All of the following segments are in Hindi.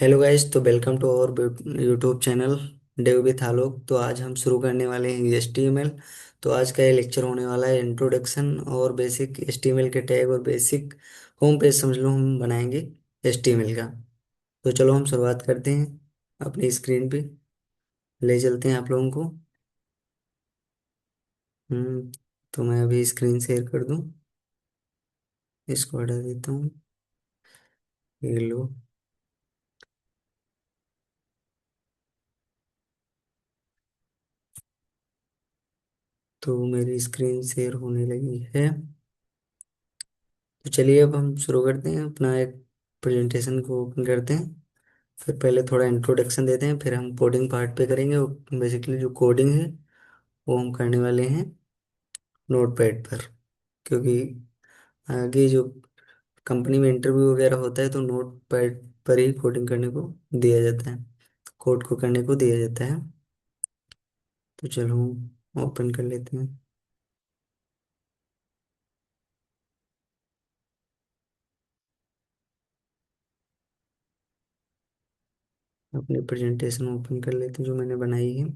हेलो गाइस, तो welcome to our YouTube channel Dev with Alok. तो आज हम शुरू करने वाले हैं एचटीएमएल। तो आज का ये लेक्चर होने वाला है इंट्रोडक्शन और बेसिक एचटीएमएल के टैग और बेसिक होम पेज समझ लो हम बनाएंगे एचटीएमएल का। तो चलो हम शुरुआत करते हैं। अपनी स्क्रीन पे ले चलते हैं आप लोगों को। हम्म तो मैं अभी स्क्रीन शेयर कर दूं। इसको हटा देता हूँ। ये लो। तो मेरी स्क्रीन शेयर होने लगी है। तो चलिए अब हम शुरू करते हैं अपना एक प्रेजेंटेशन को ओपन करते हैं। फिर पहले थोड़ा इंट्रोडक्शन देते हैं, फिर हम कोडिंग पार्ट पे करेंगे। बेसिकली जो कोडिंग है वो हम करने वाले हैं नोट पैड पर, क्योंकि आगे जो कंपनी में इंटरव्यू वगैरह होता है तो नोट पैड पर ही कोडिंग करने को दिया जाता है, कोड को करने को दिया जाता है। तो चलो ओपन कर लेते हैं अपनी प्रेजेंटेशन, ओपन कर लेते हैं जो मैंने बनाई है।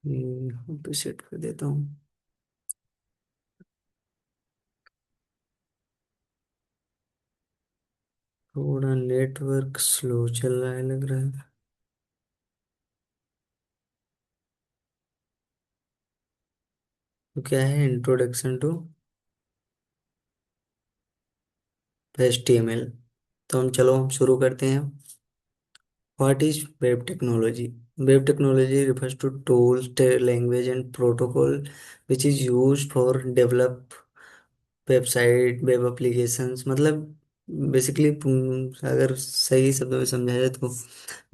ये यहाँ पे सेट कर देता हूँ। थोड़ा नेटवर्क स्लो चल रहा है लग रहा है। तो क्या है, इंट्रोडक्शन टू HTML। तो हम शुरू करते हैं। What is web technology? Web technology refers to tools, language and protocol which is used for develop website, web applications. मतलब बेसिकली अगर सही शब्दों में समझाया जाए तो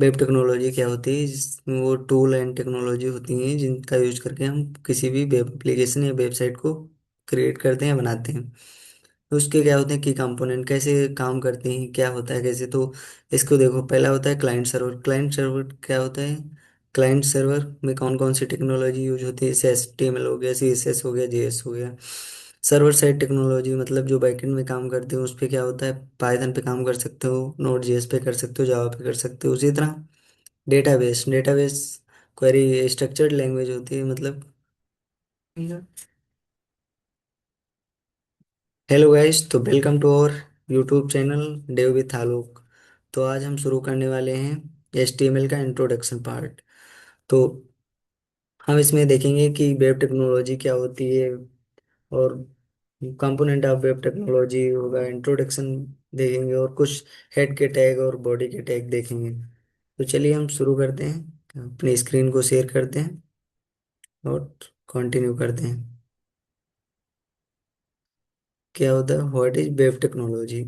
वेब टेक्नोलॉजी क्या होती है, वो टूल एंड टेक्नोलॉजी होती हैं जिनका यूज करके हम किसी भी वेब एप्लीकेशन या वेबसाइट को क्रिएट करते हैं, बनाते हैं। तो उसके क्या होते हैं कि कंपोनेंट कैसे काम करते हैं, क्या होता है कैसे। तो इसको देखो, पहला होता है क्लाइंट सर्वर। क्लाइंट सर्वर क्या होता है? क्लाइंट सर्वर में कौन कौन सी टेक्नोलॉजी यूज होती है, जैसे HTML हो गया, CSS हो गया, JS हो गया। सर्वर साइड टेक्नोलॉजी मतलब जो बैकएंड में काम करते हो उस पे क्या होता है, पाइथन पे काम कर सकते हो, नोड जेएस पे कर सकते हो, जावा पे कर सकते हो। उसी तरह database, database query structured language होती है मतलब। हेलो गाइस, तो welcome to our YouTube channel Dev with Alok. तो आज हम शुरू करने वाले हैं HTML का इंट्रोडक्शन पार्ट। तो हम इसमें देखेंगे कि वेब टेक्नोलॉजी क्या होती है और कंपोनेंट ऑफ वेब टेक्नोलॉजी होगा, इंट्रोडक्शन देखेंगे और कुछ हेड के टैग और बॉडी के टैग देखेंगे। तो चलिए हम शुरू करते हैं, अपनी स्क्रीन को शेयर करते हैं और कंटिन्यू करते हैं। क्या होता है, what is web technology?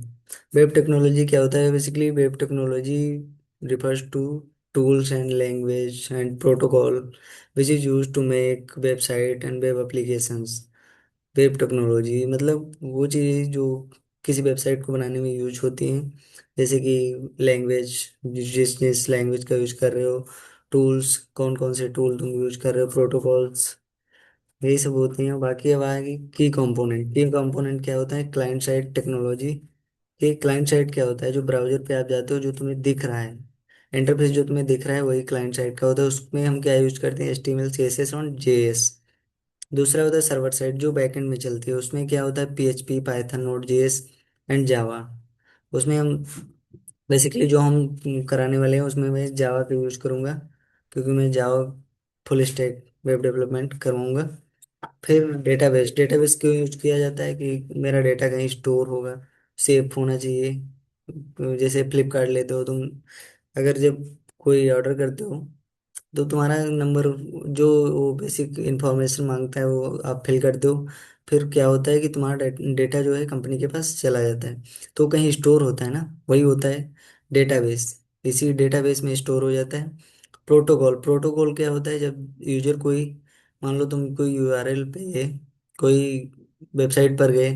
Web technology क्या होता है? Basically web technology refers to tools and language and protocol which is used to make website and web applications। Web technology मतलब वो चीज़ जो किसी वेबसाइट को बनाने में यूज होती हैं, जैसे कि लैंग्वेज, जिस जिस लैंग्वेज का यूज कर रहे हो, टूल्स कौन कौन से टूल तुम यूज कर रहे हो, प्रोटोकॉल्स, यही सब होती हैं। बाकी अब आएगी की कंपोनेंट। की कंपोनेंट क्या होता है? Client side technology. ये क्लाइंट साइड क्या होता है? जो ब्राउजर पे आप जाते हो, जो तुम्हें दिख रहा है, इंटरफेस जो तुम्हें दिख रहा है वही क्लाइंट साइड का होता है। उसमें हम क्या यूज करते हैं? HTML, CSS और JS। दूसरा होता है सर्वर साइड, जो बैकएंड में चलती है। उसमें क्या होता है? PHP, Python, Node JS and Java. उसमें हम बेसिकली जो हम कराने वाले हैं उसमें मैं जावा का यूज करूँगा, क्योंकि मैं Java full stack web development करवाऊँगा। फिर डेटाबेस, डेटाबेस क्यों यूज किया जाता है? कि मेरा डेटा कहीं स्टोर होगा, सेफ होना चाहिए। तो जैसे फ्लिपकार्ट लेते हो तुम, अगर जब कोई ऑर्डर करते हो तो तुम्हारा नंबर, जो वो बेसिक इंफॉर्मेशन मांगता है वो आप फिल करते हो। फिर क्या होता है कि तुम्हारा डेटा जो है कंपनी के पास चला जाता है, तो कहीं स्टोर होता है ना, वही होता है डेटाबेस। इसी डेटाबेस में स्टोर हो जाता है। प्रोटोकॉल, प्रोटोकॉल क्या होता है? जब यूजर कोई, मान लो तुम कोई URL पे, कोई वेबसाइट पर गए,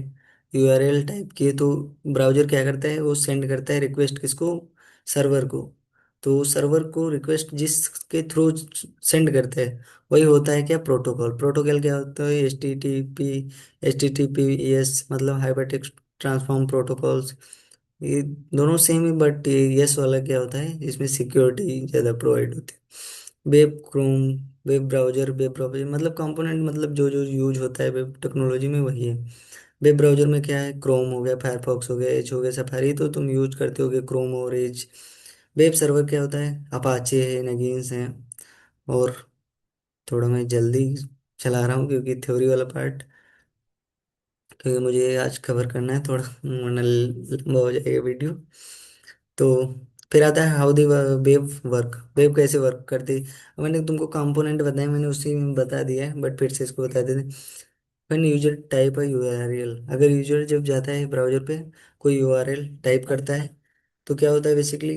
URL टाइप किए, तो ब्राउजर क्या करता है? वो सेंड करता है रिक्वेस्ट किसको? सर्वर को। तो सर्वर को रिक्वेस्ट जिसके थ्रू सेंड करते हैं वही होता है क्या? प्रोटोकॉल। प्रोटोकॉल क्या होता है? HTTP, HTTPS मतलब हाइपरटेक्स्ट ट्रांसफॉर्म प्रोटोकॉल्स। ये दोनों सेम है, बट ये यस वाला क्या होता है, इसमें सिक्योरिटी ज़्यादा प्रोवाइड होती है। वेब क्रोम, वेब ब्राउजर मतलब कंपोनेंट, मतलब जो जो यूज होता है वेब टेक्नोलॉजी में वही है। वेब ब्राउजर में क्या है, क्रोम हो गया, फायरफॉक्स हो गया, एज हो गया, सफारी तो तुम यूज करते होगे क्रोम और एज। वेब सर्वर क्या होता है, अपाचे है, नगीन्स हैं। और थोड़ा मैं जल्दी चला रहा हूँ क्योंकि थ्योरी वाला पार्ट, क्योंकि मुझे आज कवर करना है थोड़ा, वरना लंबा हो जाएगा वीडियो। तो फिर आता है how the web work, web कैसे वर्क करती है। मैंने तुमको कंपोनेंट बताया, मैंने उसी में बता दिया है, बट फिर से इसको बता देते। व्हेन यूजर टाइप है यूआरएल, अगर यूजर जब जाता है ब्राउजर पे, कोई यूआरएल टाइप करता है, तो क्या होता है बेसिकली,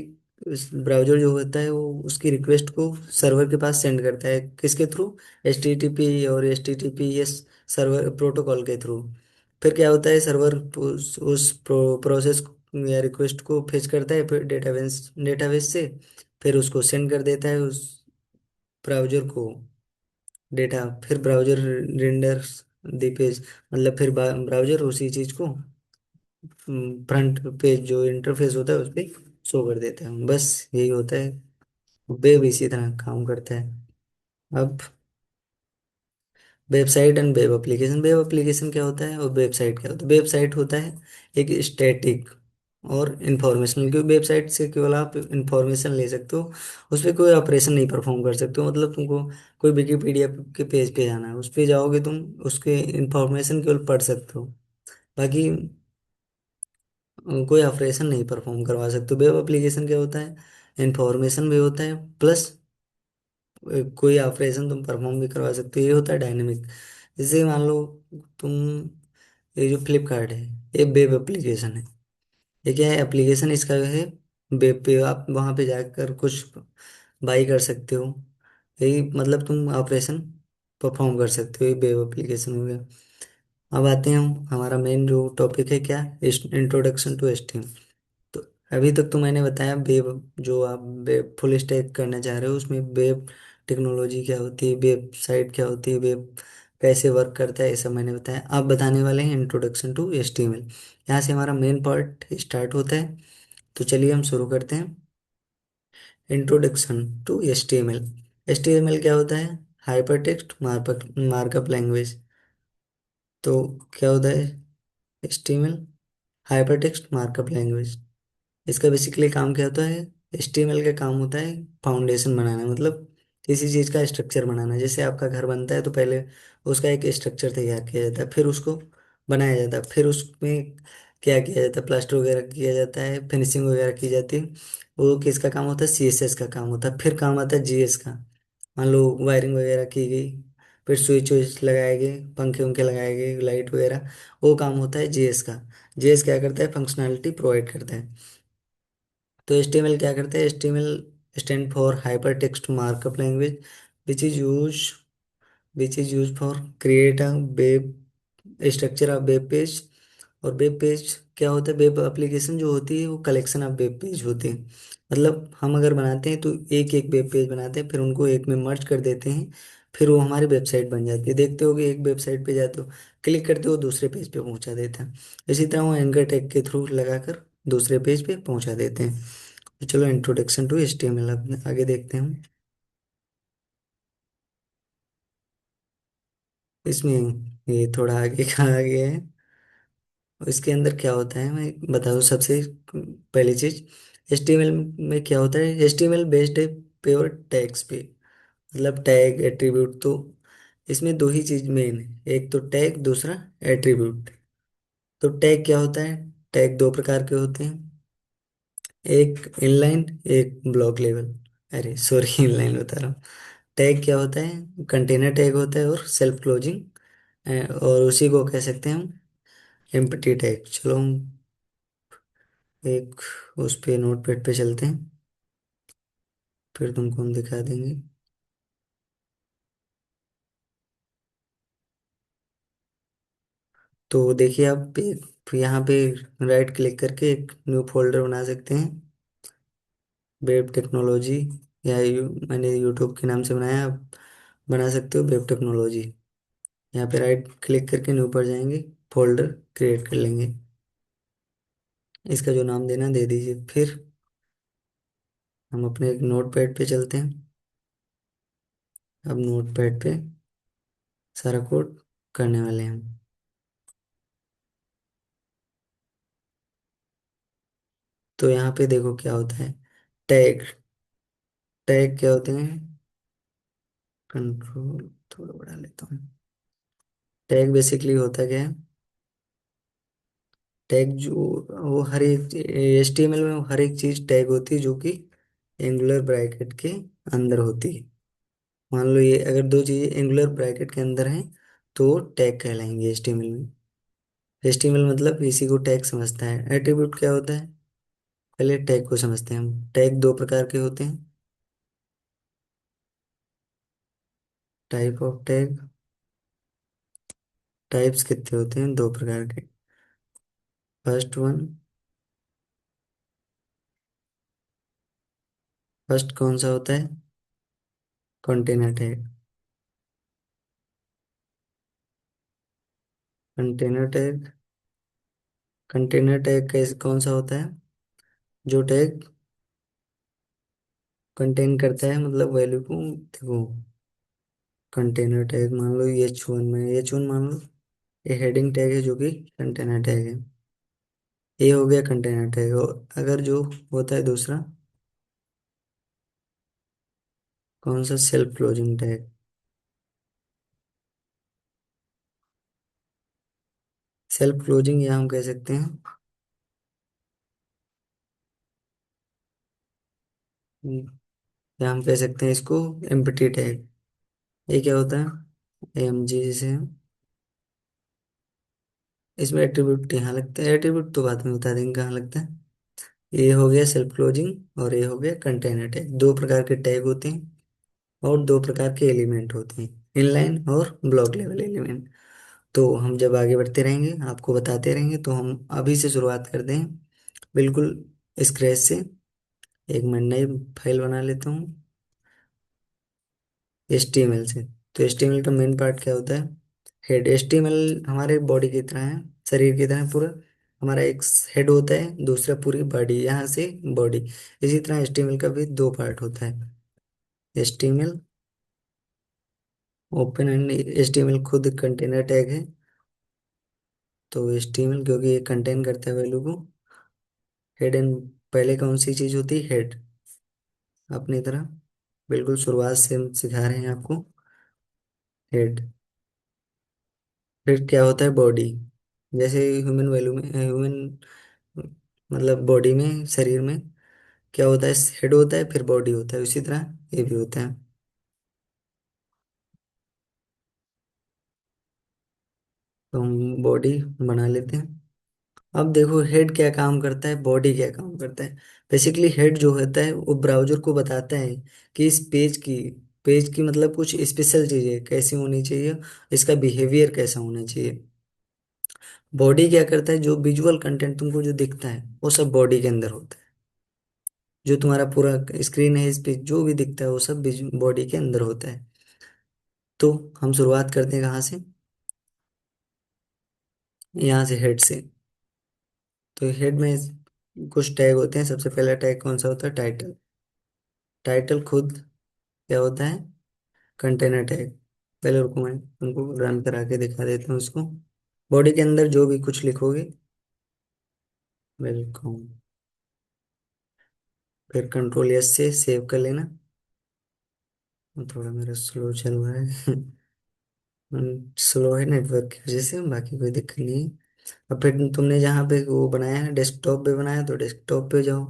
ब्राउजर जो होता है वो उसकी रिक्वेस्ट को सर्वर के पास सेंड करता है, किसके थ्रू, एच और एच सर्वर प्रोटोकॉल के थ्रू। फिर क्या होता है, सर्वर उस प्रोसेस या रिक्वेस्ट को फेच करता है, फिर डेटाबेस से, फिर उसको सेंड कर देता है उस ब्राउजर को डेटा। फिर ब्राउजर रेंडर्स दी पेज, मतलब फिर ब्राउजर उसी चीज को फ्रंट पेज जो इंटरफेस होता है उस पर शो कर देता है। बस यही होता है, वेब इसी तरह काम करता है। अब website and web application, web application क्या होता है और वेबसाइट क्या होता है। वेबसाइट होता है एक स्टैटिक और इंफॉर्मेशनल, क्योंकि वेबसाइट से केवल आप इंफॉर्मेशन ले सकते हो, उस पर कोई ऑपरेशन नहीं परफॉर्म कर सकते हो। मतलब तुमको कोई विकिपीडिया के पेज पे जाना है, उस पे जाओगे तुम, उसके इंफॉर्मेशन केवल पढ़ सकते हो, बाकी कोई ऑपरेशन नहीं परफॉर्म करवा सकते। वेब एप्लीकेशन क्या होता है, इंफॉर्मेशन भी होता है प्लस कोई ऑपरेशन तुम परफॉर्म भी करवा सकते हो। ये होता है डायनेमिक। जैसे मान लो तुम, ये जो फ्लिपकार्ट है, ये वेब एप्लीकेशन है। ये क्या है, एप्लीकेशन इसका है, वेब पे आप वहाँ पे जाकर कुछ बाई कर सकते हो। यही मतलब तुम ऑपरेशन परफॉर्म कर सकते हो, ये वेब एप्लीकेशन हो गया। अब आते हैं हम, हमारा मेन जो टॉपिक है क्या, इंट्रोडक्शन टू एचटीएमएल। तो अभी तक तो मैंने बताया वेब, जो आप वेब फुल स्टैक करना चाह रहे हो उसमें वेब टेक्नोलॉजी क्या होती है, वेबसाइट क्या होती है, वेब कैसे वर्क करता है, ये सब मैंने बताया। आप बताने वाले हैं इंट्रोडक्शन टू एचटीएमएल। यहाँ से हमारा मेन पार्ट स्टार्ट होता है। तो चलिए हम शुरू करते हैं। Introduction to HTML. एचटीएमएल क्या होता है, हाइपर टेक्स्ट मार्कअप लैंग्वेज। तो क्या होता है HTML, hyper text markup language. इसका बेसिकली काम क्या होता है, HTML का काम होता है फाउंडेशन बनाना, मतलब किसी चीज़ का स्ट्रक्चर बनाना। जैसे आपका घर बनता है तो पहले उसका एक स्ट्रक्चर तैयार किया जाता है, फिर उसको बनाया जाता है, फिर उसमें क्या किया जाता है, प्लास्टर वगैरह किया जाता है, फिनिशिंग वगैरह की जाती है। वो किसका काम होता है, CSS का काम होता है। फिर काम आता है GS का, मान लो वायरिंग वगैरह की गई, फिर स्विच विच लगाए गए, पंखे उंखे लगाए गए, लाइट वगैरह, वो काम होता है GS का। GS क्या करता है, फंक्शनैलिटी प्रोवाइड करता है। तो HTML क्या करते हैं, HTML stand for hyper text markup language, which is use which is use for create a web structure of web page. और वेब पेज क्या होता है, वेब एप्लीकेशन जो होती है वो कलेक्शन ऑफ वेब पेज होते हैं। मतलब हम अगर बनाते हैं तो एक एक वेब पेज बनाते हैं, फिर उनको एक में मर्ज कर देते हैं, फिर वो हमारी वेबसाइट बन जाती है। देखते हो कि एक वेबसाइट पे जाते हो, क्लिक करते हो, दूसरे पेज पे पहुंचा देता है। इसी तरह वो एंकर टैग के थ्रू लगाकर दूसरे पेज पे पहुंचा देते हैं। तो चलो इंट्रोडक्शन टू HTML अब आगे देखते हैं हम। इसमें ये थोड़ा आगे का आ गया है। इसके अंदर क्या होता है मैं बताऊँ, सबसे पहली चीज, HTML में क्या होता है, HTML बेस्ड है प्योर टैग्स पे, मतलब टैग एट्रीब्यूट। तो इसमें दो ही चीज मेन है, एक तो टैग, दूसरा एट्रीब्यूट। तो टैग क्या होता है, टैग दो प्रकार के होते हैं, एक इनलाइन, एक ब्लॉक लेवल। अरे सॉरी इनलाइन बता रहा हूँ। टैग क्या होता है, कंटेनर टैग होता है और सेल्फ क्लोजिंग, और उसी को कह सकते हैं हम एम्प्टी टैग। चलो हम एक उस पे नोटपैड पे चलते हैं, फिर तुमको हम दिखा देंगे। तो देखिए आप यहाँ पे राइट क्लिक करके एक न्यू फोल्डर बना सकते हैं, वेब टेक्नोलॉजी, या मैंने यूट्यूब के नाम से बनाया, आप बना सकते हो वेब टेक्नोलॉजी। यहाँ पे राइट क्लिक करके न्यू पर जाएंगे, फोल्डर क्रिएट कर लेंगे। इसका जो नाम देना दे दीजिए। फिर हम अपने एक नोट पैड पे चलते हैं। अब नोट पैड पे सारा कोड करने वाले हैं हम। तो यहाँ पे देखो क्या होता है। टैग। टैग क्या होते हैं? कंट्रोल थोड़ा बढ़ा लेता हूँ। टैग बेसिकली होता क्या है? टैग जो, वो हर एक HTML में हर एक चीज टैग होती है जो कि एंगुलर ब्रैकेट के अंदर होती है। मान लो ये अगर दो चीजें एंगुलर ब्रैकेट के अंदर हैं तो टैग कहलाएंगे HTML में। HTML मतलब इसी को टैग समझता है। एट्रीब्यूट क्या होता है? पहले टैग को समझते हैं हम। टैग दो प्रकार के होते हैं। Type of tag. टाइप्स कितने होते हैं? दो प्रकार के। First one. फर्स्ट कौन सा होता है? Container tag. Container tag. Container tag कैसे कौन सा होता है? जो टैग कंटेन करता है, मतलब वैल्यू को। देखो, कंटेनर टैग मान लो H1 में, H1 मान लो ये हेडिंग टैग है जो कि कंटेनर टैग है। ये हो गया कंटेनर टैग। और अगर जो होता है दूसरा, कौन सा? Self closing tag. Self closing या हम कह सकते हैं, या हम कह सकते हैं इसको एम्प्टी टैग। ये क्या होता है? AMG जिसे इसमें एट्रीब्यूट यहाँ लगता है। एट्रीब्यूट तो बाद में बता देंगे कहाँ लगता है। ये हो गया सेल्फ क्लोजिंग और ये हो गया कंटेनर टैग। दो प्रकार के टैग होते हैं और दो प्रकार के एलिमेंट होते हैं, इनलाइन और ब्लॉक लेवल एलिमेंट। तो हम जब आगे बढ़ते रहेंगे आपको बताते रहेंगे। तो हम अभी से शुरुआत करते हैं बिल्कुल स्क्रैच से। एक मैं नई फाइल बना लेता हूँ HTML से। तो HTML का मेन पार्ट क्या होता है? हेड। HTML हमारे बॉडी की तरह है, शरीर की तरह पूरा। हमारा एक हेड होता है, दूसरा पूरी बॉडी, यहाँ से बॉडी। इसी तरह HTML का भी दो पार्ट होता है। HTML open and. HTML खुद कंटेनर टैग है। तो HTML क्योंकि ये कंटेन करता है वैल्यू को। हेड एंड पहले कौन सी चीज होती है? हेड। अपनी तरह बिल्कुल शुरुआत से हम सिखा रहे हैं आपको। हेड। फिर क्या होता है? बॉडी। जैसे ह्यूमन वैल्यू में, ह्यूमन मतलब बॉडी में, शरीर में क्या होता है? हेड होता है, फिर बॉडी होता है। उसी तरह ये भी होता है। तो हम बॉडी बना लेते हैं। अब देखो हेड क्या काम करता है, बॉडी क्या काम करता है। बेसिकली हेड जो होता है वो ब्राउजर को बताता है कि इस पेज की मतलब कुछ स्पेशल चीजें कैसी होनी चाहिए, इसका बिहेवियर कैसा होना चाहिए। बॉडी क्या करता है? जो विजुअल कंटेंट तुमको जो दिखता है वो सब बॉडी के अंदर होता है। जो तुम्हारा पूरा स्क्रीन है इस पे जो भी दिखता है वो सब बॉडी के अंदर होता है। तो हम शुरुआत करते हैं कहाँ से? यहाँ से, हेड से। तो हेड में कुछ टैग होते हैं। सबसे पहला टैग कौन सा होता है? टाइटल। टाइटल खुद क्या होता है? Container tag. पहले रुको, मैं उनको रन करा के दिखा देता हूँ इसको। बॉडी के अंदर जो भी कुछ लिखोगे, वेलकम, फिर कंट्रोल S से सेव कर लेना। थोड़ा मेरा स्लो चल रहा है। स्लो है नेटवर्क की वजह से, बाकी कोई दिक्कत नहीं है। और फिर तुमने जहाँ पे वो बनाया है, डेस्कटॉप पे बनाया, तो डेस्कटॉप पे जाओ।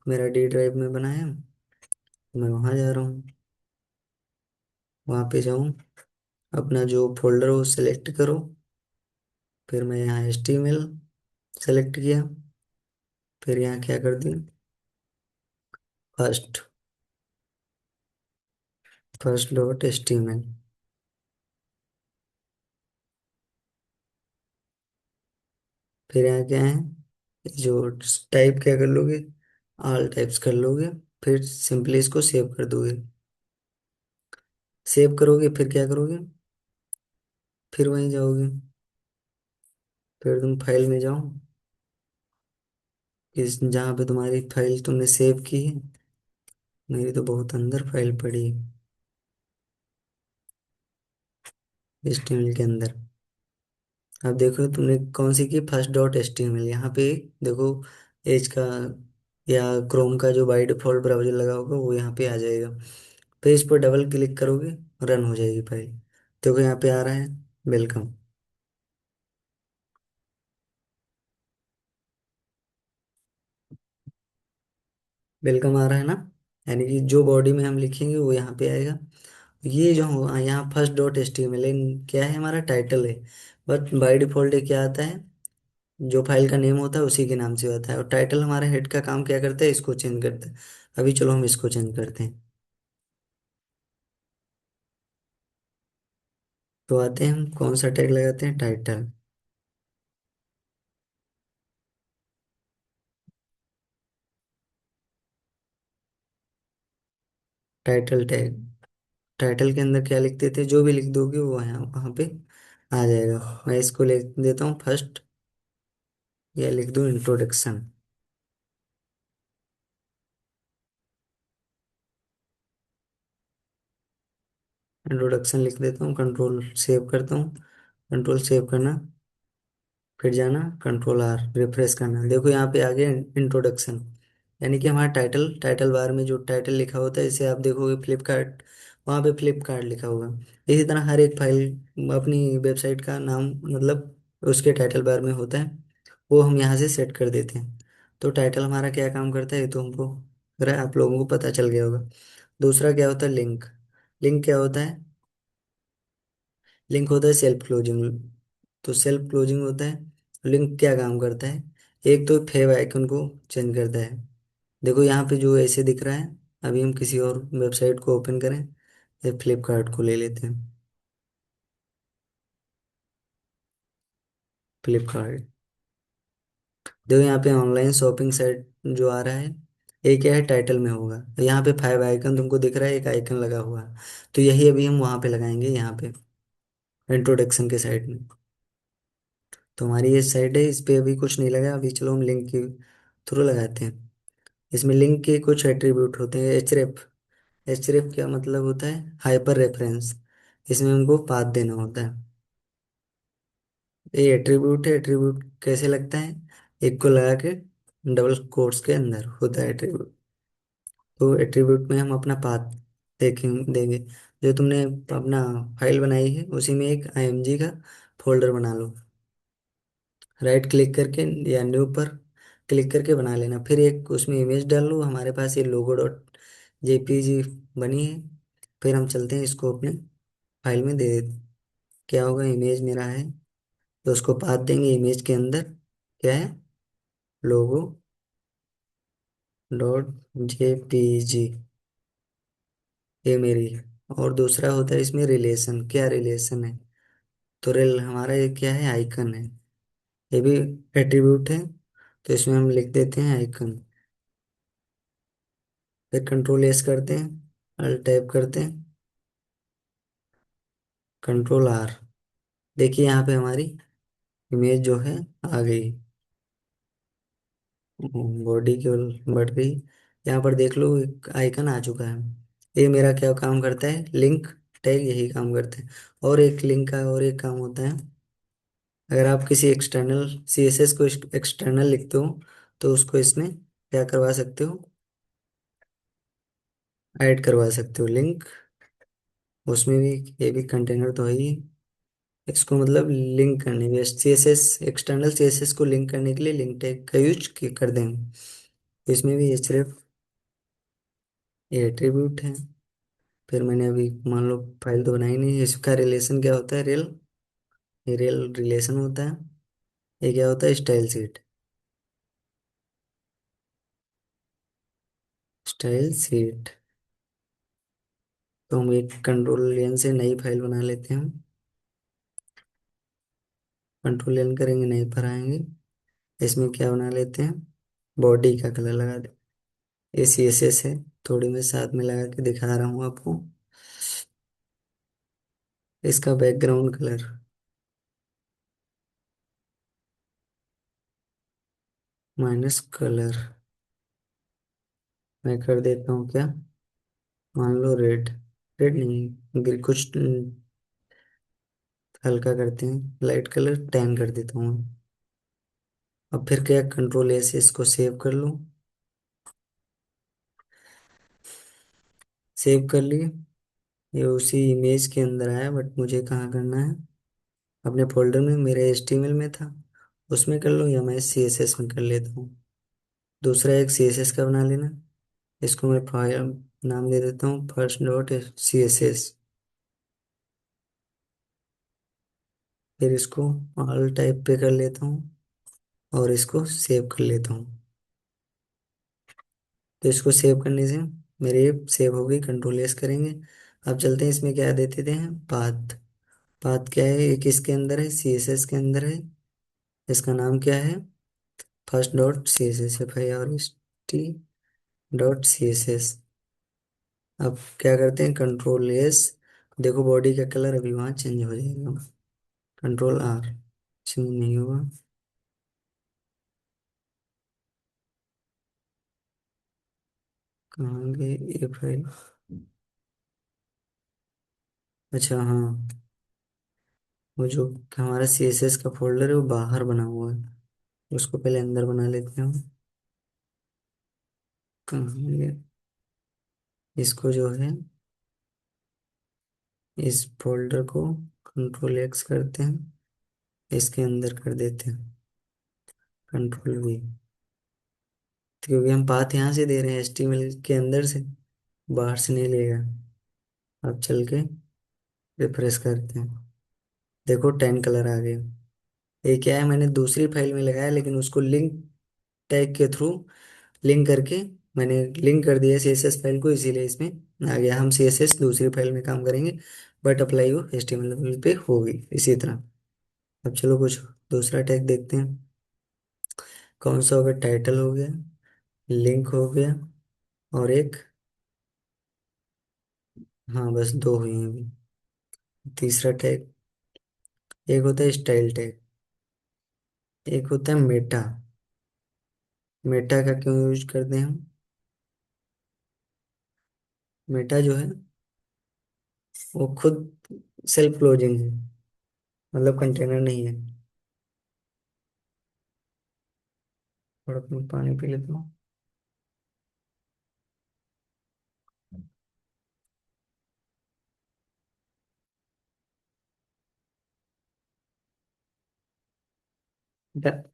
मेरा D ड्राइव में बनाया, मैं वहाँ जा रहा हूँ। वहाँ पे जाऊँ, अपना जो फोल्डर हो सेलेक्ट करो। फिर मैं यहाँ HTML सेलेक्ट किया। फिर यहाँ क्या कर दूँ? फर्स्ट। First dot HTML। फिर यहाँ क्या है? जो टाइप क्या कर लोगे? ऑल टाइप्स कर लोगे। फिर सिंपली इसको सेव कर दोगे। सेव करोगे फिर क्या करोगे? फिर वहीं जाओगे। फिर तुम फाइल में जाओ। किस जहाँ पे तुम्हारी फाइल तुमने सेव की है। मेरी तो बहुत अंदर फाइल पड़ी है HTML के अंदर। अब देखो तुमने कौन सी की, फर्स्ट डॉट HTML। यहाँ पे देखो एज का या क्रोम का जो बाई डिफॉल्ट ब्राउजर लगा होगा वो यहाँ पे आ जाएगा। फिर इस पर डबल क्लिक करोगे, रन हो जाएगी फाइल। देखो यहाँ पे आ रहा है वेलकम। वेलकम आ रहा है ना, यानी कि जो बॉडी में हम लिखेंगे वो यहाँ पे आएगा। ये जो यहाँ फर्स्ट डॉट HTML क्या है, हमारा टाइटल है। बट बाय डिफॉल्ट ये क्या आता है, जो फाइल का नेम होता है उसी के नाम से होता है। और टाइटल हमारा हेड का काम क्या करता है, इसको चेंज करता है। अभी चलो हम इसको चेंज करते हैं। तो आते हैं, हम कौन सा टैग लगाते हैं, टाइटल। Title tag. टाइटल के अंदर क्या लिख देते हैं, जो भी लिख दोगे वो यहाँ वहाँ पे आ जाएगा। मैं इसको लिख देता हूँ फर्स्ट, या लिख दूँ इंट्रोडक्शन। इंट्रोडक्शन लिख देता हूँ, कंट्रोल सेव करता हूँ। कंट्रोल सेव करना, फिर जाना कंट्रोल R, रिफ्रेश करना। देखो यहाँ पे आ गया इंट्रोडक्शन। यानी कि हमारा टाइटल, टाइटल बार में जो टाइटल लिखा होता है, इसे आप देखोगे फ्लिपकार्ट, वहाँ पे फ्लिपकार्ट लिखा होगा। इसी तरह हर एक फाइल अपनी वेबसाइट का नाम मतलब उसके टाइटल बार में होता है, वो हम यहाँ से सेट कर देते हैं। तो टाइटल हमारा क्या काम करता है ये तो हमको, अगर आप लोगों को पता चल गया होगा। दूसरा क्या होता है, लिंक। लिंक क्या होता है, लिंक होता है सेल्फ क्लोजिंग। तो सेल्फ क्लोजिंग होता है, लिंक क्या काम करता है, एक तो फेव आइकन को चेंज करता है। देखो यहाँ पे जो ऐसे दिख रहा है, अभी हम किसी और वेबसाइट को ओपन करें, या फ्लिपकार्ट को ले लेते हैं। फ्लिपकार्ट, देखो यहाँ पे ऑनलाइन शॉपिंग साइट जो आ रहा है, ये क्या है, टाइटल में होगा। तो यहाँ पे फाइव आइकन तुमको दिख रहा है, एक आइकन लगा हुआ है। तो यही अभी हम वहाँ पे लगाएंगे, यहाँ पे इंट्रोडक्शन के साइड में। तो हमारी ये साइड है, इस पे अभी कुछ नहीं लगा। अभी चलो हम लिंक के थ्रू लगाते हैं। इसमें लिंक के कुछ एट्रीब्यूट होते हैं, एचरेफ। एचरेफ क्या मतलब होता है, हाइपर रेफरेंस। इसमें हमको पाथ देना होता है। ये एट्रीब्यूट है, एट्रीब्यूट कैसे लगता है, एक को लगा के डबल कोट्स के अंदर होता है एट्रीब्यूट। तो एट्रीब्यूट में हम अपना पाथ देंगे। जो तुमने अपना फाइल बनाई है उसी में एक IMG का फोल्डर बना लो। राइट क्लिक करके या न्यू पर क्लिक करके बना लेना। फिर एक उसमें इमेज डाल लो, हमारे पास ये logo.jpg बनी है। फिर हम चलते हैं, इसको अपने फाइल में दे देते। क्या होगा, इमेज मेरा है, तो उसको पाथ देंगे इमेज के अंदर। क्या है, logo.jpg, ये मेरी है। और दूसरा होता है इसमें रिलेशन, क्या रिलेशन है, तो रेल हमारा ये क्या है, आइकन है। ये भी एट्रीब्यूट है, तो इसमें हम लिख देते हैं आइकन। फिर कंट्रोल S करते हैं, अल्ट टैब करते हैं, कंट्रोल R। देखिए यहाँ पे हमारी इमेज जो है आ गई, बॉडी केवल बढ़ गई। यहाँ पर देख लो एक आइकन आ चुका है। ये मेरा क्या काम करता है, लिंक टैग यही काम करते हैं। और एक लिंक का और एक काम होता है, अगर आप किसी एक्सटर्नल CSS को एक्सटर्नल लिखते हो, तो उसको इसमें क्या करवा सकते हो, ऐड करवा सकते हो लिंक। उसमें भी ये भी कंटेनर तो है ही, इसको मतलब लिंक करने के CSS, एक्सटर्नल CSS को लिंक करने के लिए लिंक टैग का यूज कर देंगे। इसमें भी ये सिर्फ ये एट्रीब्यूट है। फिर मैंने अभी मान लो फाइल तो बनाई नहीं, इसका रिलेशन क्या होता है, रेल। ये रेल रिलेशन होता है। ये क्या होता है, स्टाइल सीट। स्टाइल सीट, तो हम एक कंट्रोल N से नई फाइल बना लेते हैं। हम कंट्रोल N करेंगे, नई पर आएंगे। इसमें क्या बना लेते हैं, बॉडी का कलर लगा दे। ये CSS है, थोड़ी मैं साथ में लगा के दिखा रहा हूँ आपको। इसका बैकग्राउंड कलर, माइनस कलर, मैं कर देता हूँ क्या, मान लो रेड, रेड नहीं कुछ हल्का करते हैं, लाइट कलर टैन कर देता हूँ। अब फिर क्या, कंट्रोल ए से इसको सेव कर लूँ। सेव कर लिए, ये उसी इमेज के अंदर आया, बट मुझे कहाँ करना है, अपने फोल्डर में, मेरे HTML में था उसमें कर लूँ, या मैं CSS में कर लेता हूँ। दूसरा एक CSS का बना लेना, इसको मैं फाइल नाम दे देता हूँ फर्स्ट डॉट CSS। फिर इसको ऑल टाइप पे कर लेता हूँ और इसको सेव कर लेता हूँ। तो इसको सेव करने से मेरे सेव हो गई, कंट्रोल एस करेंगे। अब चलते हैं, इसमें क्या दे देते हैं, पाथ। पाथ क्या है, एक इसके अंदर है, CSS के अंदर है, इसका नाम क्या है, first dot CSS, FIRST dot CSS। अब क्या करते हैं, कंट्रोल एस, देखो बॉडी का कलर अभी वहाँ चेंज हो जाएगा, कंट्रोल R, चेंज नहीं हुआ। कहाँ गए ये फाइल, अच्छा हाँ, वो जो हमारा CSS का फोल्डर है वो बाहर बना हुआ है, उसको पहले अंदर बना लेते हैं हम। कहाँ है? इसको जो है, इस फोल्डर को कंट्रोल X करते हैं, इसके अंदर कर देते हैं, कंट्रोल V, क्योंकि हम पाथ यहाँ से दे रहे हैं HTML के अंदर से, बाहर से नहीं लेगा। अब चल के रिफ्रेश करते हैं, देखो 10 कलर आ गए। ये क्या है, मैंने दूसरी फाइल में लगाया, लेकिन उसको लिंक टैग के थ्रू लिंक करके मैंने लिंक कर दिया CSS फाइल को, इसीलिए इसमें आ गया। हम CSS दूसरी फाइल में काम करेंगे, बट अप्लाई वो HTML लेवल पे होगी इसी तरह। अब चलो कुछ दूसरा टैग देखते हैं, कौन सा हो गया, टाइटल हो गया, लिंक हो गया, और एक, हाँ बस दो हुई हैं अभी। तीसरा टैग, एक होता है स्टाइल टैग, एक होता है मेटा। मेटा का क्यों यूज करते हैं हम, मेटा जो है वो खुद सेल्फ क्लोजिंग है, मतलब कंटेनर नहीं है। थोड़ा मैं पानी पी लेता हूँ।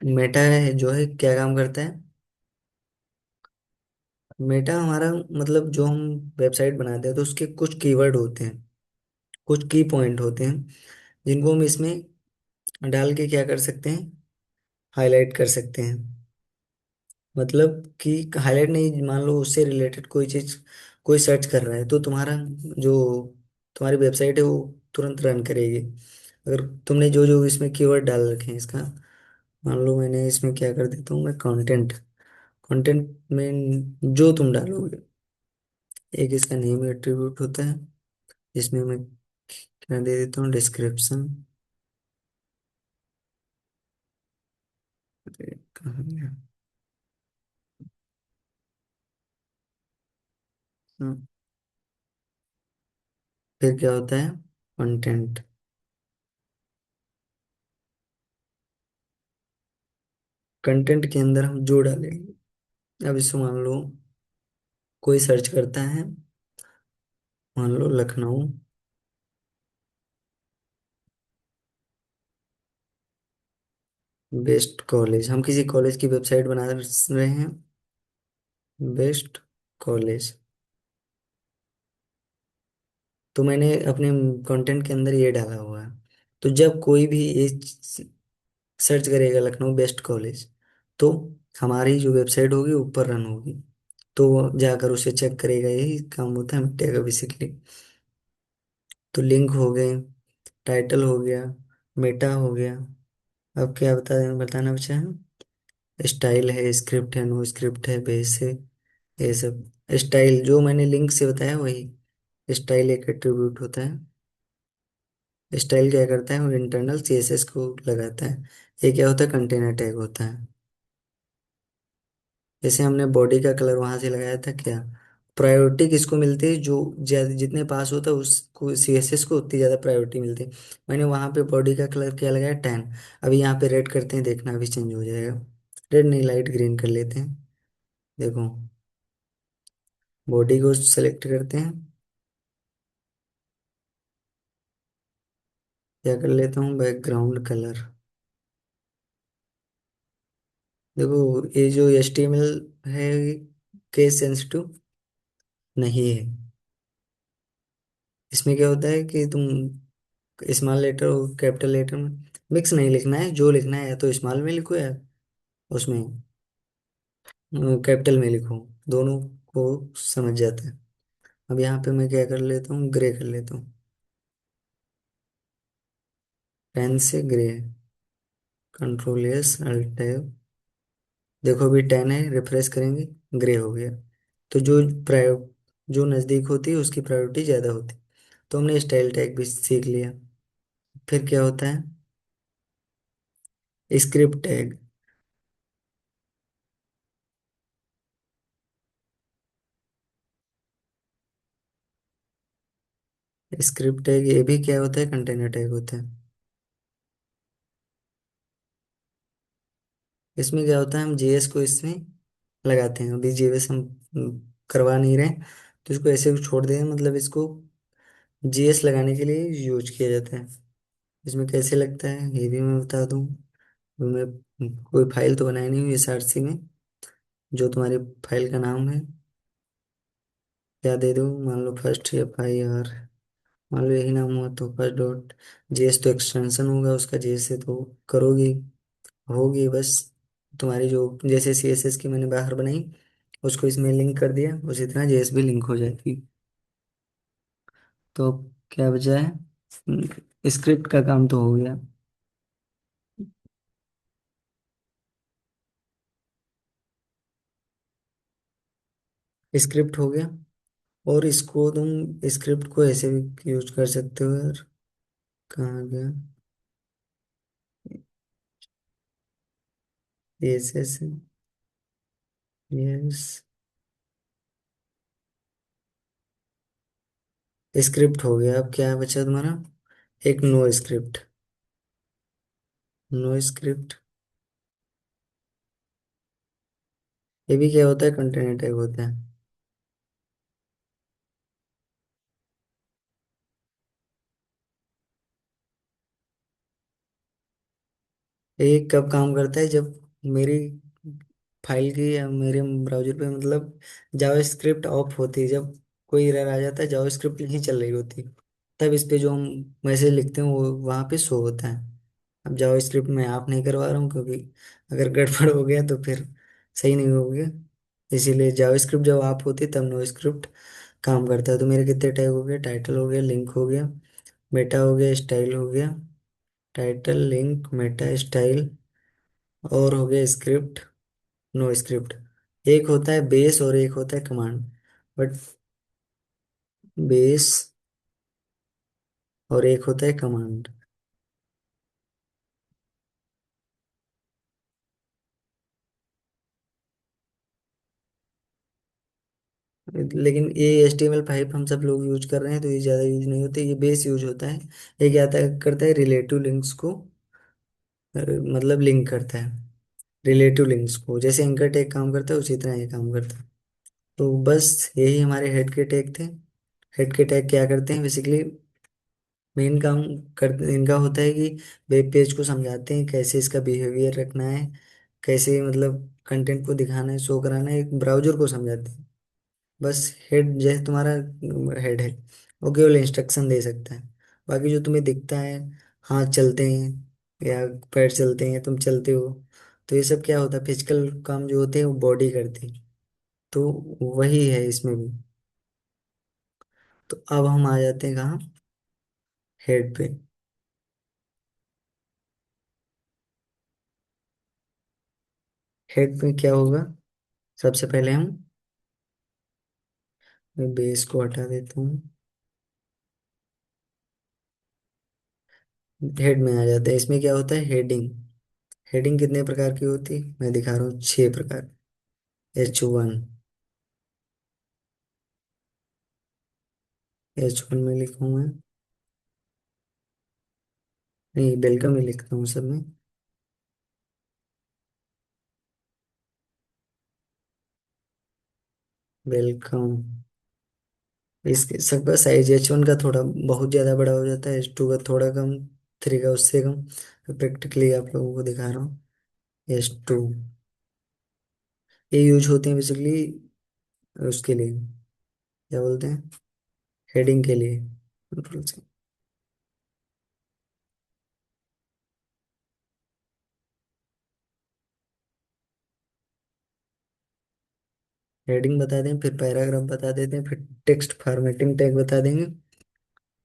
मेटा है जो है क्या काम करता है, मेटा हमारा मतलब जो हम वेबसाइट बनाते हैं तो उसके कुछ कीवर्ड होते हैं, कुछ की पॉइंट होते हैं, जिनको हम इसमें डाल के क्या कर सकते हैं, हाईलाइट कर सकते हैं। मतलब कि हाईलाइट नहीं, मान लो उससे रिलेटेड कोई चीज कोई सर्च कर रहा है, तो तुम्हारा जो तुम्हारी वेबसाइट है वो तुरंत रन करेगी, अगर तुमने जो जो इसमें कीवर्ड डाल रखे हैं इसका। मान लो मैंने इसमें क्या कर देता हूँ, मैं कंटेंट, कंटेंट में जो तुम डालोगे, एक इसका नेम एट्रीब्यूट होता है, जिसमें मैं क्या दे देता हूँ, डिस्क्रिप्शन। कहाँ गया? हम्म, फिर क्या होता है, कंटेंट। कंटेंट के अंदर हम जो डालेंगे, अब इसको मान लो कोई सर्च करता है, मान लो लखनऊ बेस्ट कॉलेज, हम किसी कॉलेज की वेबसाइट बना रहे हैं, बेस्ट कॉलेज। तो मैंने अपने कंटेंट के अंदर ये डाला हुआ है, तो जब कोई भी ये सर्च करेगा लखनऊ बेस्ट कॉलेज, तो हमारी जो वेबसाइट होगी ऊपर रन होगी, तो वो जाकर उसे चेक करेगा, यही काम होता है मिटेगा बेसिकली। तो लिंक हो गए, टाइटल हो गया, मेटा हो गया। अब क्या बताना बचा है, स्टाइल है, स्क्रिप्ट है, नो स्क्रिप्ट है, बेस है, ये सब। स्टाइल जो मैंने लिंक से बताया वही, स्टाइल एक एट्रीब्यूट होता है। स्टाइल क्या करता है, वो इंटरनल CSS को लगाता है। ये क्या होता है, कंटेनर टैग होता है। जैसे हमने बॉडी का कलर वहां से लगाया था क्या, प्रायोरिटी किसको मिलती है, जो ज्यादा जितने पास होता है उसको, सीएसएस को उतनी ज्यादा प्रायोरिटी मिलती है। मैंने वहां पे बॉडी का कलर क्या लगाया, 10। अभी यहाँ पे रेड करते हैं, देखना अभी चेंज हो जाएगा। रेड नहीं, लाइट ग्रीन कर लेते हैं। देखो, बॉडी को सेलेक्ट करते हैं, क्या कर लेता हूँ, बैकग्राउंड कलर। देखो, ये जो HTML है, केस सेंसिटिव नहीं है। इसमें क्या होता है कि तुम स्मॉल लेटर और कैपिटल लेटर में मिक्स नहीं लिखना है, जो लिखना है या तो स्मॉल में लिखो या उसमें कैपिटल में लिखो, दोनों को समझ जाता है। अब यहाँ पे मैं क्या कर लेता हूँ, ग्रे कर लेता हूँ, पेन से ग्रे, Ctrl+Alt+Tab। देखो अभी 10 है, रिफ्रेश करेंगे, ग्रे हो गया। तो जो नज़दीक होती है उसकी प्रायोरिटी ज़्यादा होती है। तो हमने स्टाइल टैग भी सीख लिया। फिर क्या होता है, स्क्रिप्ट टैग। स्क्रिप्ट टैग ये भी क्या होता है, कंटेनर टैग होता है। इसमें क्या होता है, हम जेएस को इसमें लगाते हैं। अभी जेएस हम करवा नहीं रहे, तो इसको ऐसे छोड़ दें, मतलब इसको जेएस लगाने के लिए यूज किया जाता है। इसमें कैसे लगता है ये भी मैं बता दूं। तो मैं कोई फाइल तो बनाई नहीं हुई एस आर सी में, जो तुम्हारी फाइल का नाम है, क्या दे दूँ, मान लो फर्स्ट FIR, मान लो यही नाम हुआ तो फर्स्ट डॉट जेएस, तो एक्सटेंशन होगा उसका, जेएस से तो करोगी, होगी बस। तुम्हारी जो जैसे CSS की मैंने बाहर बनाई, उसको इसमें लिंक कर दिया, उसी तरह जेएस भी लिंक हो जाएगी। तो अब क्या बचा है, स्क्रिप्ट का काम तो हो गया। स्क्रिप्ट हो गया, और इसको तुम स्क्रिप्ट को ऐसे भी यूज कर सकते हो यार, कहाँ गया, CSS, यस, स्क्रिप्ट हो गया। अब क्या बचा तुम्हारा, एक नो स्क्रिप्ट। नो स्क्रिप्ट, ये भी क्या होता है, कंटेनर टैग होता है। ये कब काम करता है, जब मेरी फाइल की या मेरे ब्राउजर पे मतलब जावा स्क्रिप्ट ऑफ होती है, जब कोई एरर आ जाता है, जावा स्क्रिप्ट नहीं चल रही होती, तब इस पे जो हम मैसेज लिखते हैं वो वहाँ पे शो होता है। अब जावा स्क्रिप्ट मैं आप नहीं करवा रहा हूँ, क्योंकि अगर गड़बड़ हो गया तो फिर सही नहीं हो गया। इसीलिए जावा स्क्रिप्ट जब आप होती है तब नो स्क्रिप्ट काम करता है। तो मेरे कितने टैग हो गए, टाइटल हो गया, लिंक हो गया, मेटा हो गया, स्टाइल हो गया, टाइटल, लिंक, मेटा, स्टाइल, और हो गया स्क्रिप्ट, नो स्क्रिप्ट। एक होता है बेस और एक होता है कमांड, बट बेस और एक होता है कमांड। लेकिन ये HTML5 हम सब लोग यूज कर रहे हैं, तो ये ज़्यादा यूज नहीं होते, ये बेस यूज होता है। ये क्या करता है, रिलेटिव लिंक्स को मतलब लिंक करता है, रिलेटिव लिंक्स को, जैसे एंकर टैग काम करता है उसी तरह ये काम करता है। तो बस यही हमारे हेड के टैग थे। हेड के टैग क्या करते हैं बेसिकली, मेन काम कर इनका होता है कि वेब पेज को समझाते हैं कैसे इसका बिहेवियर रखना है, कैसे मतलब कंटेंट को दिखाना है, शो कराना है, एक ब्राउजर को समझाते हैं। बस हेड जैसे तुम्हारा हेड है, वो केवल इंस्ट्रक्शन दे सकता है। बाकी जो तुम्हें दिखता है, हाथ चलते हैं या पैर चलते हैं, तुम चलते हो, तो ये सब क्या होता है, फिजिकल काम जो होते हैं वो बॉडी करती है। तो वही है इसमें भी। तो अब हम आ जाते हैं कहाँ, हेड पे। हेड पे क्या होगा, सबसे पहले हम, मैं बेस को हटा देता हूँ, हेड में आ जाते हैं। इसमें क्या होता है, हेडिंग। हेडिंग कितने प्रकार की होती है, मैं दिखा रहा हूँ 6 प्रकार। H1। H1 में लिखूँ मैं? नहीं, वेलकम ही लिखता हूँ सब में। वेलकम। इसके सबका साइज H1 का थोड़ा बहुत ज़्यादा बड़ा हो जाता है, H2 का थोड़ा कम, थ्री का उससे कम। प्रैक्टिकली आप लोगों को दिखा रहा हूँ। H2 ये यूज होते हैं बेसिकली उसके लिए, क्या बोलते हैं, हेडिंग के लिए। कंट्रोल से हेडिंग बता दें, फिर पैराग्राफ बता देते हैं, फिर टेक्स्ट फॉर्मेटिंग टैग बता देंगे।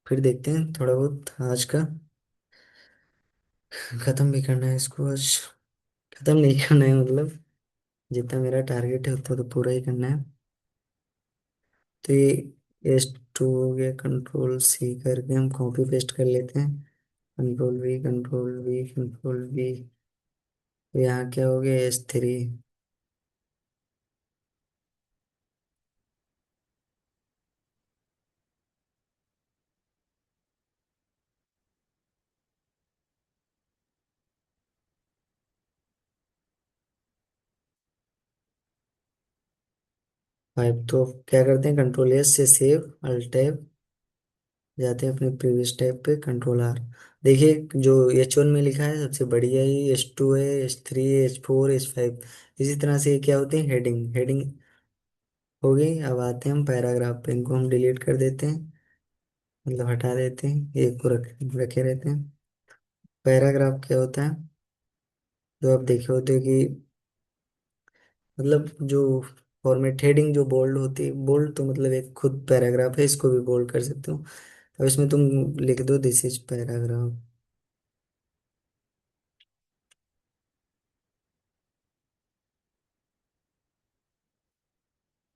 फिर देखते हैं थोड़ा बहुत आज का। खत्म भी करना है इसको आज। खत्म नहीं करना है मतलब, जितना मेरा टारगेट है उतना तो पूरा ही करना है। तो ये S2 हो गया, कंट्रोल C करके हम कॉपी पेस्ट कर लेते हैं। Control V, control V, control V। यहाँ क्या हो गया, S3। 5 तो क्या करते हैं, कंट्रोल S से सेव, अल्ट टैब, जाते हैं अपने प्रीवियस टैब पे, कंट्रोल R। देखिए जो H1 में लिखा है सबसे बढ़िया ही H2 है, H3, H4, H5। इसी तरह से ये क्या होते हैं, हेडिंग। हेडिंग हो गई। अब आते हैं हम पैराग्राफ पे, इनको हम डिलीट कर देते हैं, मतलब हटा देते हैं, एक को रखे रहते हैं। पैराग्राफ क्या होता है, जो आप देखे होते हो कि मतलब जो फॉर्मेट हेडिंग जो बोल्ड होती है, बोल्ड तो मतलब एक खुद पैराग्राफ है, इसको भी बोल्ड कर सकते हो। अब इसमें तुम लिख दो दिस इज पैराग्राफ।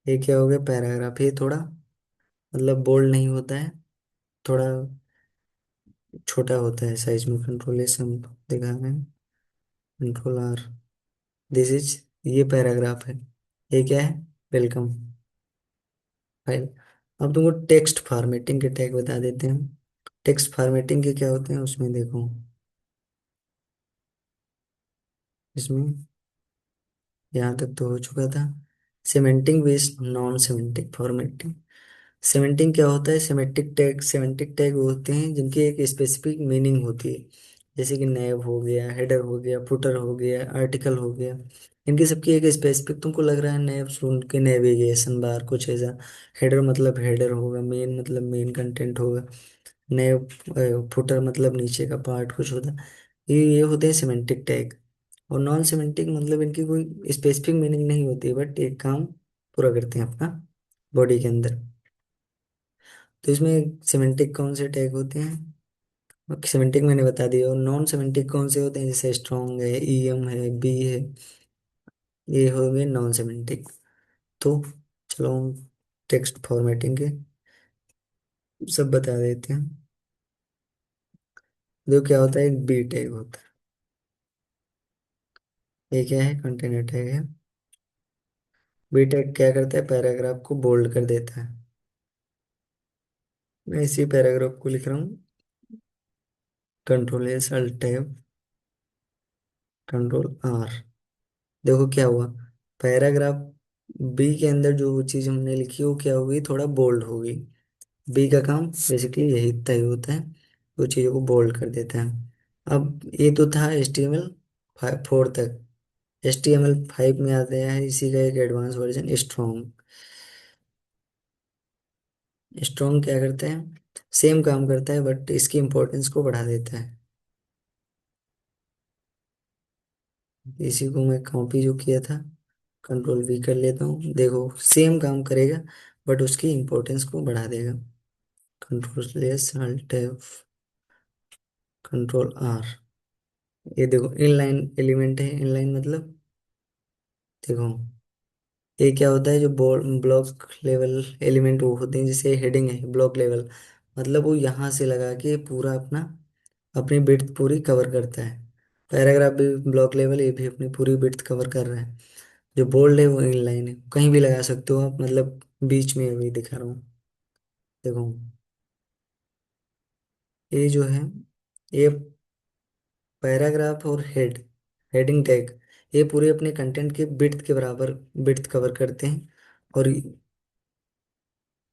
ये क्या हो गया, पैराग्राफ। ये थोड़ा मतलब बोल्ड नहीं होता है, थोड़ा छोटा होता है साइज में। कंट्रोल S हम दिखा रहे हैं, कंट्रोल R। दिस इज, ये पैराग्राफ है। ये क्या है, वेलकम फाइल। अब तुमको टेक्स्ट फॉर्मेटिंग के टैग बता देते हैं। टेक्स्ट फॉर्मेटिंग के क्या होते हैं उसमें देखो, इसमें यहाँ तक तो हो चुका था। Semantic based non semantic formatting. Semantic क्या होता है, सिमेंटिक टैग होते हैं जिनकी एक स्पेसिफिक मीनिंग होती है। जैसे कि नैब हो गया, हेडर हो गया, फुटर हो गया, आर्टिकल हो गया। इनकी सबकी एक स्पेसिफिक, तुमको लग रहा है नैब सुन के नेविगेशन बार कुछ ऐसा। हेडर मतलब हेडर होगा, मेन मतलब मेन कंटेंट होगा। नैब फुटर मतलब नीचे का पार्ट कुछ होता है। ये होते हैं सिमेंटिक टैग। और नॉन सिमेंटिक मतलब इनकी कोई स्पेसिफिक मीनिंग नहीं होती, बट एक काम पूरा करते हैं अपना बॉडी के अंदर। तो इसमें सिमेंटिक कौन से टैग होते हैं, सिमेंटिक मैंने बता दिया। और नॉन सिमेंटिक कौन से होते हैं, जैसे स्ट्रॉन्ग है, EM है, बी है, ये हो गए नॉन सिमेंटिक। तो चलो हम टेक्स्ट फॉर्मेटिंग के सब बता देते हैं। जो क्या होता है, एक बी टैग होता है। ये क्या है, कंटेनर टैग है। बी टैग क्या करता है, पैराग्राफ को बोल्ड कर देता है। मैं इसी पैराग्राफ को लिख रहा हूँ, control S, alt tab, control R। देखो क्या हुआ, पैराग्राफ बी के अंदर जो चीज हमने लिखी वो क्या हो गई, थोड़ा बोल्ड हो गई। बी का काम बेसिकली यही तय होता है, वो चीज़ों को बोल्ड कर देता है। अब ये तो था HTML4 तक। HTML5 में आते हैं, इसी का एक एडवांस वर्जन, स्ट्रॉन्ग। स्ट्रॉन्ग क्या करता है, सेम काम करता है बट इसकी इंपॉर्टेंस को बढ़ा देता है। इसी को मैं कॉपी जो किया था, कंट्रोल V कर लेता हूँ। देखो सेम काम करेगा बट उसकी इंपॉर्टेंस को बढ़ा देगा। Control S, alt F, control R। ये देखो इनलाइन एलिमेंट है, इनलाइन मतलब देखो, ये क्या होता है, जो ब्लॉक लेवल एलिमेंट वो होते हैं, जैसे हेडिंग है ब्लॉक लेवल, मतलब वो यहाँ से लगा के पूरा अपना अपनी बिड्थ पूरी कवर करता है। पैराग्राफ भी ब्लॉक लेवल, ये भी अपनी पूरी बिड्थ कवर कर रहा है। जो बोल्ड है वो इनलाइन है, कहीं भी लगा सकते हो आप, मतलब बीच में अभी दिखा रहा हूँ। देखो, ये जो है, ये पैराग्राफ और हेडिंग टैग, ये पूरे अपने कंटेंट के बिड्थ के बराबर बिड्थ कवर करते हैं। और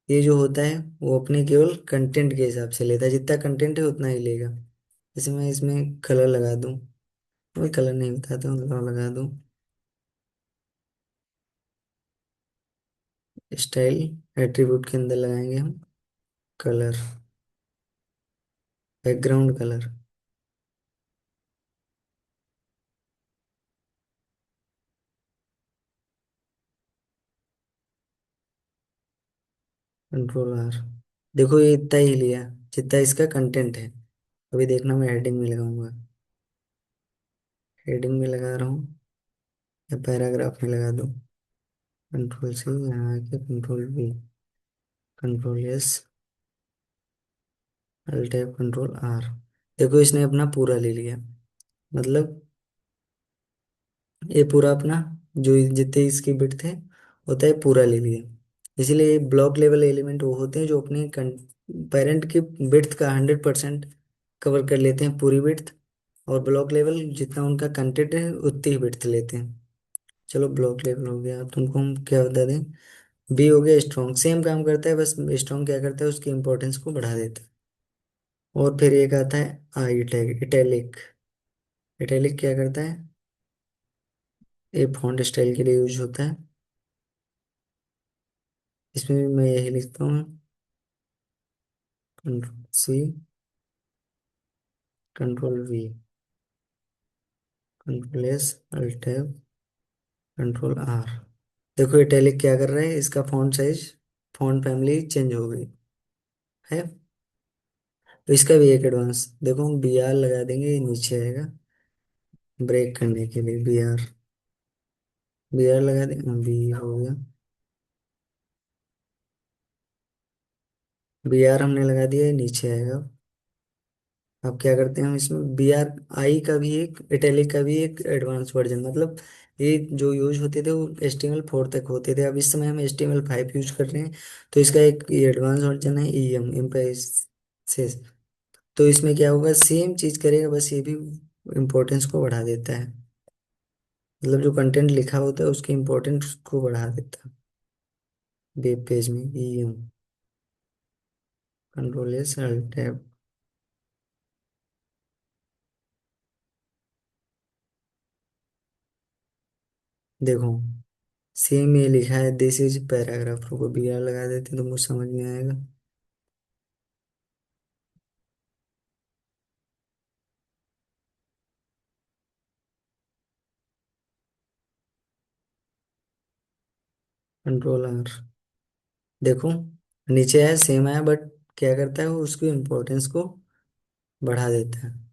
ये जो होता है वो अपने केवल कंटेंट के हिसाब से लेता है, जितना कंटेंट है उतना ही लेगा। जैसे मैं इसमें कलर लगा दूं, मैं कलर नहीं बताता हूँ, कलर लगा दूं। स्टाइल एट्रीब्यूट के अंदर लगाएंगे हम colour, background colour, control R. देखो ये इतना ही लिया जितना इसका कंटेंट है। अभी देखना मैं हेडिंग में लगाऊंगा, हेडिंग में लगा रहा हूँ या पैराग्राफ में लगा दूँ। कंट्रोल से यहाँ आके control V, control S, alt tab control R. देखो इसने अपना पूरा ले लिया, मतलब ये पूरा अपना जो जितने इसके बिट थे होता है पूरा ले लिया। इसीलिए ब्लॉक लेवल एलिमेंट वो होते हैं जो अपने पेरेंट की बिट्थ का 100% कवर कर लेते हैं, पूरी बिट्थ। और ब्लॉक लेवल जितना उनका कंटेंट है उतनी ही बिट्थ लेते हैं। चलो ब्लॉक लेवल हो गया, अब तुमको हम क्या बता दें। बी हो गया स्ट्रॉन्ग, सेम काम करता है, बस स्ट्रॉन्ग क्या करता है उसकी इंपॉर्टेंस को बढ़ा देता है। और फिर एक आता है आई टैग, इटैलिक। इटैलिक क्या करता है, ये फॉन्ट स्टाइल के लिए यूज होता है। इसमें भी मैं यही लिखता हूँ, control C, control V, control S, alt tab control R. देखो इटैलिक क्या कर रहा है, इसका font size, font family change हो गई है। तो इसका भी एक एडवांस देखो, हम बी आर लगा देंगे, ये नीचे आएगा ब्रेक करने के लिए। बी आर लगा देंगे, बी हो गया, बी आर हमने लगा दिया, ये नीचे आएगा। अब क्या करते हैं हम इसमें बी आर आई का भी एक, इटैलिक का भी एक एडवांस वर्जन, मतलब ये जो यूज होते थे वो HTML4 तक होते थे, अब इस समय हम HTML5 यूज कर रहे हैं। तो इसका एक एडवांस वर्जन है EM, इम्पेसिस। तो इसमें क्या होगा, सेम चीज करेगा, बस ये भी इम्पोर्टेंस को बढ़ा देता है, मतलब जो कंटेंट लिखा होता है उसके इम्पोर्टेंस को बढ़ा देता है। वेब पेज में EM, control S, alt tab. देखो सेम ये लिखा है, दिस इज पैराग्राफ को BR लगा देते तो मुझे समझ में आएगा। Control R. देखो नीचे है सेम है, बट क्या करता है वो उसकी इम्पोर्टेंस को बढ़ा देता है।